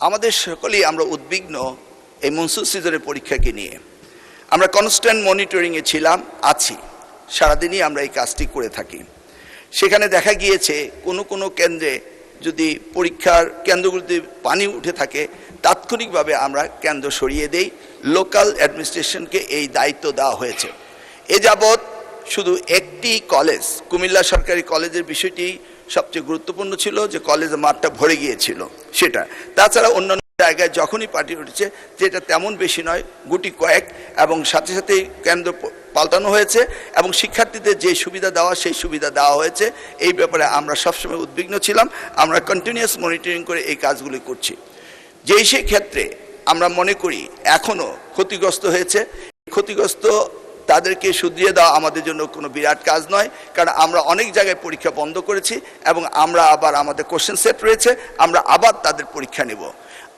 আমাদের সকলেই আমরা উদ্বিগ্ন এই মনসুন সিজনের পরীক্ষাকে নিয়ে। আমরা কনস্ট্যান্ট মনিটরিংয়ে ছিলাম, আছি, সারাদিনই আমরা এই কাজটি করে থাকি। সেখানে দেখা গিয়েছে কোনো কেন্দ্রে যদি পরীক্ষার কেন্দ্রগুলিতে পানি উঠে থাকে, তাৎক্ষণিকভাবে আমরা কেন্দ্র সরিয়ে দেই। লোকাল অ্যাডমিনিস্ট্রেশনকে এই দায়িত্ব দেওয়া হয়েছে। এ যাবৎ শুধু একটি কলেজ, কুমিল্লা সরকারি কলেজের বিষয়টি সবচেয়ে গুরুত্বপূর্ণ ছিল, যে কলেজের মাঠটা ভরে গিয়েছিল সেটা। তাছাড়া অন্যান্য জায়গায় যখনই পার্টি উঠেছে, যেটা তেমন বেশি নয়, গুটি কয়েক, এবং সাথে সাথেই কেন্দ্র পাল্টানো হয়েছে এবং শিক্ষার্থীদের যে সুবিধা দেওয়া সেই সুবিধা দেওয়া হয়েছে। এই ব্যাপারে আমরা সবসময় উদ্বিগ্ন ছিলাম। আমরা কন্টিনিউয়াস মনিটরিং করে এই কাজগুলি করছি। যেই সেই ক্ষেত্রে আমরা মনে করি এখনও ক্ষতিগ্রস্ত হয়েছে, ক্ষতিগ্রস্ত তাদেরকে শুধরিয়ে দেওয়া আমাদের জন্য কোনো বিরাট কাজ নয়, কারণ আমরা অনেক জায়গায় পরীক্ষা বন্ধ করেছি এবং আমরা আবার আমাদের কোশ্চেন সেট রয়েছে, আমরা আবার তাদের পরীক্ষা নেব।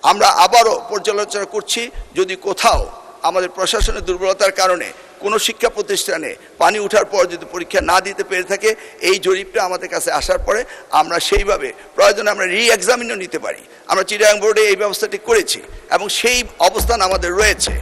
আমরা আবারও পর্যালোচনা করছি, যদি কোথাও আমাদের প্রশাসনের দুর্বলতার কারণে কোনো শিক্ষা প্রতিষ্ঠানে পানি ওঠার পর যদি পরীক্ষা না দিতে পেরে থাকে, এই জরিপটা আমাদের কাছে আসার পরে আমরা সেইভাবে প্রয়োজনে আমরা রি-এক্সামিনও নিতে পারি। আমরা চিটাগাং বোর্ডে এই ব্যবস্থাটি করেছি এবং সেই অবস্থান আমাদের রয়েছে।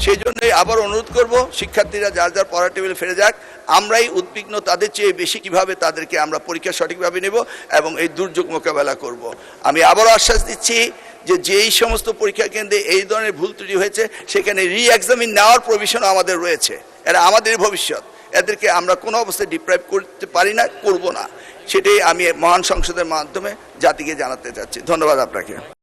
সেই জন্যই আবার অনুরোধ করব, শিক্ষার্থীরা যার যার পড়ার টেবিলে ফিরে যাক। আমরাই উদ্বিগ্ন তাদের চেয়ে বেশি কিভাবে তাদেরকে আমরা পরীক্ষা সঠিকভাবে নেব এবং এই দুর্যোগ মোকাবেলা করব। আমি আবারও আশ্বাস দিচ্ছি যে যেই সমস্ত পরীক্ষা কেন্দ্রে এই ধরনের ভুল ত্রুটি হয়েছে, সেখানে রি-এক্সামিন নেওয়ার প্রভিশনও আমাদের রয়েছে। এরা আমাদের ভবিষ্যৎ, এদেরকে আমরা কোনো অবস্থায় ডিপ্রাইভ করতে পারি না, করব না। সেটাই আমি মহান সংসদের মাধ্যমে জাতিকে জানাতে চাচ্ছি। ধন্যবাদ আপনাকে।